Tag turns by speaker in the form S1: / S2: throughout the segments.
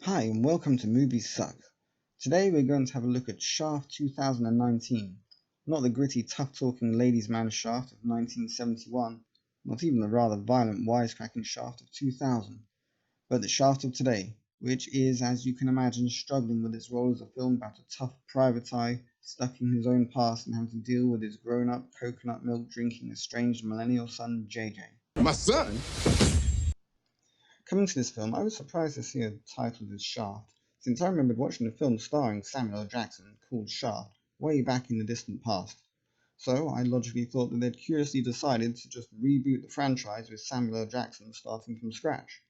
S1: Hi and welcome to Movies Suck. Today we're going to have a look at Shaft 2019. Not the gritty, tough-talking ladies' man Shaft of 1971, not even the rather violent, wisecracking Shaft of 2000, but the Shaft of today, which is, as you can imagine, struggling with its role as a film about a tough private eye stuck in his own past and having to deal with his grown-up, coconut milk-drinking, estranged millennial son, JJ.
S2: My son?
S1: Coming to this film, I was surprised to see it titled as Shaft, since I remembered watching a film starring Samuel L. Jackson called Shaft way back in the distant past. So I logically thought that they'd curiously decided to just reboot the franchise with Samuel L. Jackson starting from scratch.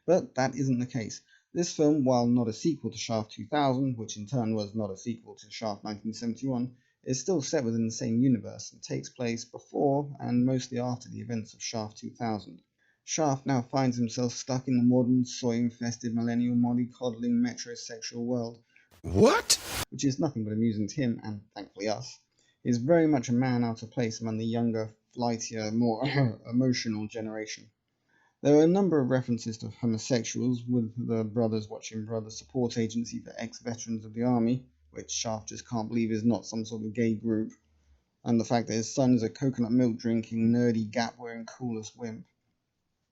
S1: But that isn't the case. This film, while not a sequel to Shaft 2000, which in turn was not a sequel to Shaft 1971, is still set within the same universe and takes place before and mostly after the events of Shaft 2000. Shaft now finds himself stuck in the modern, soy-infested, millennial, mollycoddling, metrosexual world.
S2: What?
S1: Which is nothing but amusing to him, and thankfully us. He is very much a man out of place among the younger, flightier, more emotional generation. There are a number of references to homosexuals, with the Brothers Watching Brothers support agency for ex-veterans of the army, which Shaft just can't believe is not some sort of gay group, and the fact that his son is a coconut milk-drinking, nerdy, Gap-wearing, coolest wimp.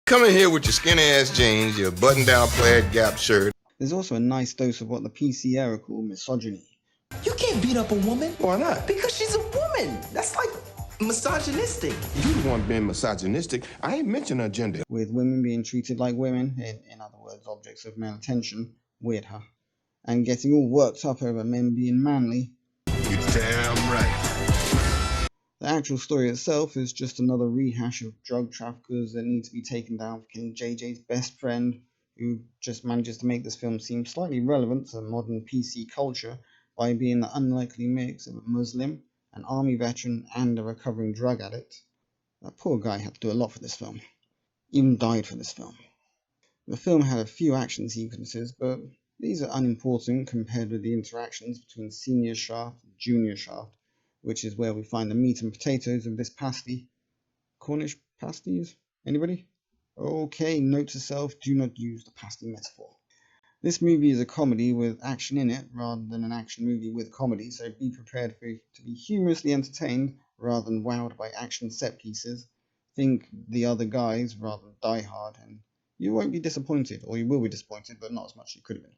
S2: Come in here with your skinny ass jeans, your button-down plaid Gap shirt.
S1: There's also a nice dose of what the PC era call misogyny.
S3: You can't beat up a woman.
S2: Why not?
S3: Because she's a woman. That's like misogynistic.
S2: You the one being misogynistic. I ain't mentioned her gender.
S1: With women being treated like women, in other words, objects of male attention, weird, huh? And getting all worked up over men being manly.
S2: You damn right.
S1: The actual story itself is just another rehash of drug traffickers that need to be taken down for killing JJ's best friend, who just manages to make this film seem slightly relevant to modern PC culture by being the unlikely mix of a Muslim, an army veteran, and a recovering drug addict. That poor guy had to do a lot for this film. Even died for this film. The film had a few action sequences, but these are unimportant compared with the interactions between Senior Shaft and Junior Shaft, which is where we find the meat and potatoes of this pasty. Cornish pasties? Anybody? Okay, note to self, do not use the pasty metaphor. This movie is a comedy with action in it, rather than an action movie with comedy, so be prepared to be humorously entertained, rather than wowed by action set pieces. Think The Other Guys, rather than Die Hard, and you won't be disappointed, or you will be disappointed, but not as much as you could have been.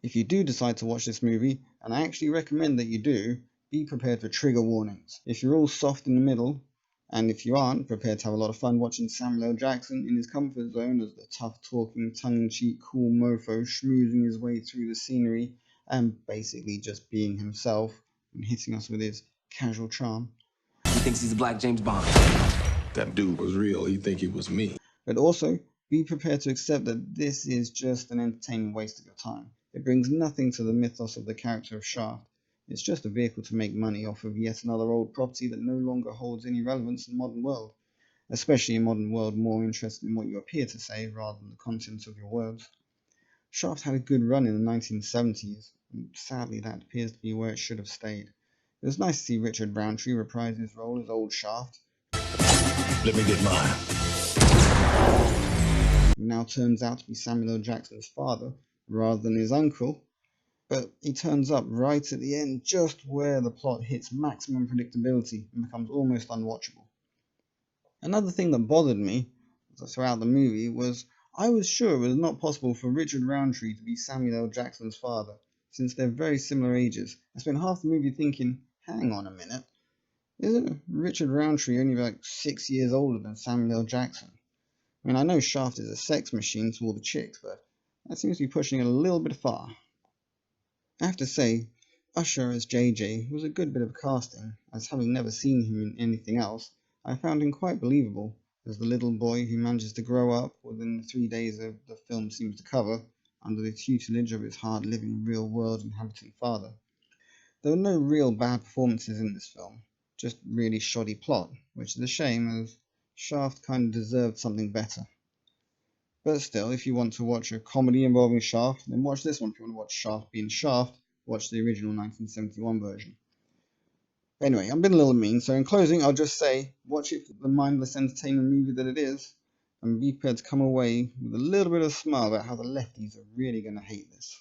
S1: If you do decide to watch this movie, and I actually recommend that you do, be prepared for trigger warnings. If you're all soft in the middle, and if you aren't, prepared to have a lot of fun watching Samuel L. Jackson in his comfort zone as the tough-talking, tongue-in-cheek, cool mofo schmoozing his way through the scenery and basically just being himself and hitting us with his casual charm.
S3: He thinks he's a black James Bond.
S2: That dude was real. He think he was me.
S1: But also, be prepared to accept that this is just an entertaining waste of your time. It brings nothing to the mythos of the character of Shaft. It's just a vehicle to make money off of yet another old property that no longer holds any relevance in the modern world, especially a modern world more interested in what you appear to say rather than the contents of your words. Shaft had a good run in the 1970s, and sadly that appears to be where it should have stayed. It was nice to see Richard Roundtree reprise his role as old Shaft.
S2: Let me get mine.
S1: Who now turns out to be Samuel L. Jackson's father rather than his uncle. But he turns up right at the end, just where the plot hits maximum predictability and becomes almost unwatchable. Another thing that bothered me throughout the movie was I was sure it was not possible for Richard Roundtree to be Samuel L. Jackson's father, since they're very similar ages. I spent half the movie thinking, hang on a minute, isn't Richard Roundtree only like 6 years older than Samuel L. Jackson? I mean, I know Shaft is a sex machine to all the chicks, but that seems to be pushing it a little bit far. I have to say, Usher as JJ was a good bit of casting, as having never seen him in anything else, I found him quite believable as the little boy who manages to grow up within the 3 days of the film seems to cover, under the tutelage of his hard-living, real-world inhabitant father. There were no real bad performances in this film, just really shoddy plot, which is a shame as Shaft kind of deserved something better. But still, if you want to watch a comedy involving Shaft, then watch this one. If you want to watch Shaft being Shaft, watch the original 1971 version. Anyway, I'm being a little mean, so in closing, I'll just say, watch it for the mindless entertainment movie that it is, and be prepared to come away with a little bit of a smile about how the lefties are really going to hate this.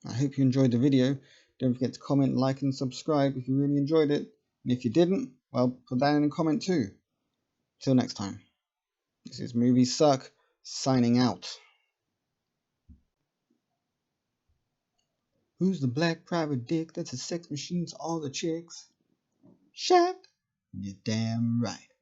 S1: I hope you enjoyed the video. Don't forget to comment, like and subscribe if you really enjoyed it. And if you didn't, well, put that in a comment too. Till next time. This is Movies Suck, signing out. Who's the black private dick that's a sex machine to all the chicks? Shaft? You're damn right.